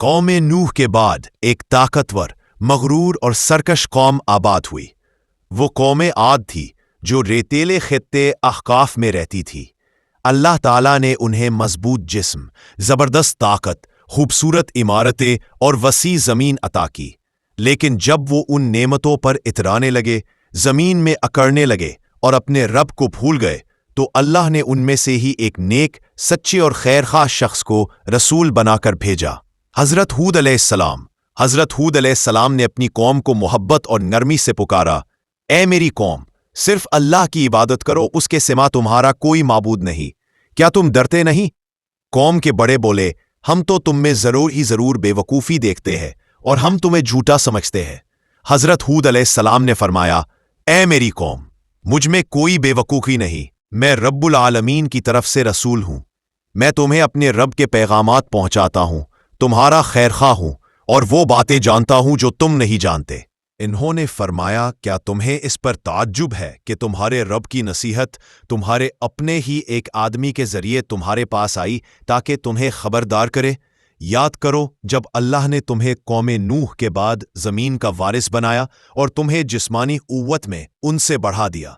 قوم نوح کے بعد ایک طاقتور، مغرور اور سرکش قوم آباد ہوئی۔ وہ قوم عاد تھی جو ریتیلے خطے احقاف میں رہتی تھی۔ اللہ تعالیٰ نے انہیں مضبوط جسم، زبردست طاقت، خوبصورت عمارتیں اور وسیع زمین عطا کی، لیکن جب وہ ان نعمتوں پر اترانے لگے، زمین میں اکڑنے لگے اور اپنے رب کو بھول گئے تو اللہ نے ان میں سے ہی ایک نیک، سچے اور خیرخواہ شخص کو رسول بنا کر بھیجا، حضرت ہود علیہ السلام۔ حضرت ہود علیہ السلام نے اپنی قوم کو محبت اور نرمی سے پکارا، اے میری قوم، صرف اللہ کی عبادت کرو، اس کے سوا تمہارا کوئی معبود نہیں۔ کیا تم ڈرتے نہیں؟ قوم کے بڑے بولے، ہم تو تم میں ضرور بے وقوفی دیکھتے ہیں اور ہم تمہیں جھوٹا سمجھتے ہیں۔ حضرت ہود علیہ السلام نے فرمایا، اے میری قوم، مجھ میں کوئی بے وقوفی نہیں، میں رب العالمین کی طرف سے رسول ہوں۔ میں تمہیں اپنے رب کے پیغامات پہنچاتا ہوں، تمہارا خیرخواہ ہوں اور وہ باتیں جانتا ہوں جو تم نہیں جانتے۔ انہوں نے فرمایا، کیا تمہیں اس پر تعجب ہے کہ تمہارے رب کی نصیحت تمہارے اپنے ہی ایک آدمی کے ذریعے تمہارے پاس آئی تاکہ تمہیں خبردار کرے؟ یاد کرو جب اللہ نے تمہیں قوم نوح کے بعد زمین کا وارث بنایا اور تمہیں جسمانی قوت میں ان سے بڑھا دیا۔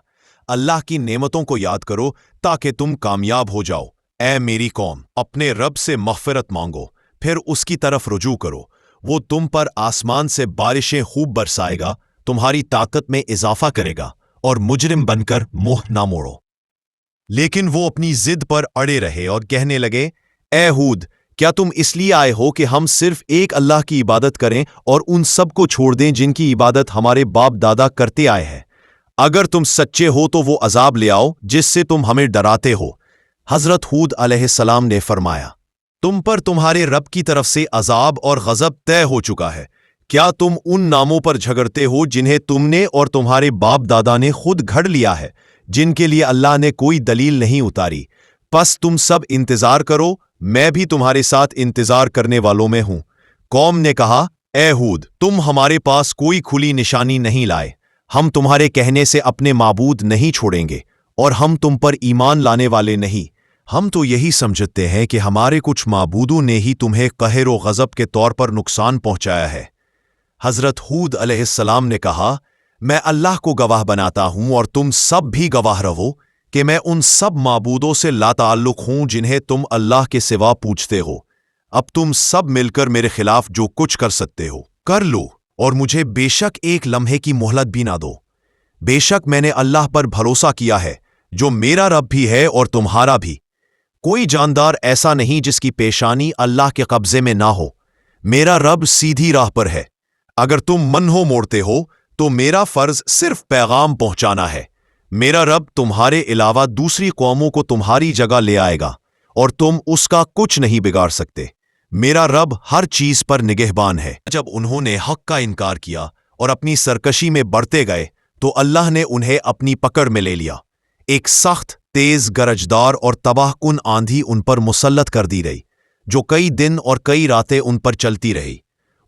اللہ کی نعمتوں کو یاد کرو تاکہ تم کامیاب ہو جاؤ۔ اے میری قوم، اپنے رب سے مغفرت مانگو، پھر اس کی طرف رجوع کرو، وہ تم پر آسمان سے بارشیں خوب برسائے گا، تمہاری طاقت میں اضافہ کرے گا اور مجرم بن کر منہ نہ موڑو۔ لیکن وہ اپنی ضد پر اڑے رہے اور کہنے لگے، اے ہود، کیا تم اس لیے آئے ہو کہ ہم صرف ایک اللہ کی عبادت کریں اور ان سب کو چھوڑ دیں جن کی عبادت ہمارے باپ دادا کرتے آئے ہیں؟ اگر تم سچے ہو تو وہ عذاب لے آؤ جس سے تم ہمیں ڈراتے ہو۔ حضرت ہود علیہ السلام نے فرمایا، تم پر تمہارے رب کی طرف سے عذاب اور غضب طے ہو چکا ہے۔ کیا تم ان ناموں پر جھگڑتے ہو جنہیں تم نے اور تمہارے باپ دادا نے خود گھڑ لیا ہے، جن کے لیے اللہ نے کوئی دلیل نہیں اتاری؟ پس تم سب انتظار کرو، میں بھی تمہارے ساتھ انتظار کرنے والوں میں ہوں۔ قوم نے کہا، اے ہود، تم ہمارے پاس کوئی کھلی نشانی نہیں لائے، ہم تمہارے کہنے سے اپنے معبود نہیں چھوڑیں گے اور ہم تم پر ایمان لانے والے نہیں۔ ہم تو یہی سمجھتے ہیں کہ ہمارے کچھ معبودوں نے ہی تمہیں قہر و غضب کے طور پر نقصان پہنچایا ہے۔ حضرت ہود علیہ السلام نے کہا، میں اللہ کو گواہ بناتا ہوں اور تم سب بھی گواہ رہو کہ میں ان سب معبودوں سے لا تعلق ہوں جنہیں تم اللہ کے سوا پوجتے ہو۔ اب تم سب مل کر میرے خلاف جو کچھ کر سکتے ہو کر لو اور مجھے بے شک ایک لمحے کی مہلت بھی نہ دو۔ بے شک میں نے اللہ پر بھروسہ کیا ہے جو میرا رب بھی ہے اور تمہارا بھی۔ کوئی جاندار ایسا نہیں جس کی پیشانی اللہ کے قبضے میں نہ ہو۔ میرا رب سیدھی راہ پر ہے۔ اگر تم منہ موڑتے ہو تو میرا فرض صرف پیغام پہنچانا ہے۔ میرا رب تمہارے علاوہ دوسری قوموں کو تمہاری جگہ لے آئے گا اور تم اس کا کچھ نہیں بگاڑ سکتے۔ میرا رب ہر چیز پر نگہبان ہے۔ جب انہوں نے حق کا انکار کیا اور اپنی سرکشی میں بڑھتے گئے تو اللہ نے انہیں اپنی پکڑ میں لے لیا۔ ایک سخت، تیز، گرجدار اور تباہ کن آندھی ان پر مسلط کر دی گئی جو کئی دن اور کئی راتیں ان پر چلتی رہی۔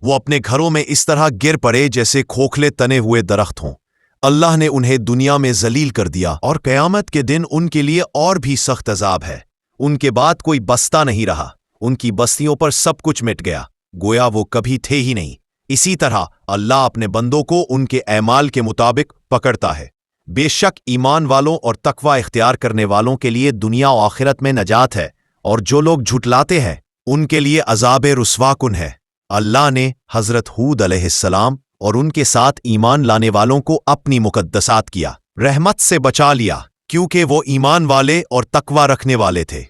وہ اپنے گھروں میں اس طرح گر پڑے جیسے کھوکھلے تنے ہوئے درخت ہوں۔ اللہ نے انہیں دنیا میں ذلیل کر دیا اور قیامت کے دن ان کے لیے اور بھی سخت عذاب ہے۔ ان کے بعد کوئی بستہ نہیں رہا، ان کی بستیوں پر سب کچھ مٹ گیا، گویا وہ کبھی تھے ہی نہیں۔ اسی طرح اللہ اپنے بندوں کو ان کے اعمال کے مطابق پکڑتا ہے۔ بے شک ایمان والوں اور تقوی اختیار کرنے والوں کے لیے دنیا و آخرت میں نجات ہے، اور جو لوگ جھٹلاتے ہیں ان کے لیے عذاب رسوا کن ہے۔ اللہ نے حضرت ہود علیہ السلام اور ان کے ساتھ ایمان لانے والوں کو اپنی مقدسات کیا، رحمت سے بچا لیا، کیونکہ وہ ایمان والے اور تقوی رکھنے والے تھے۔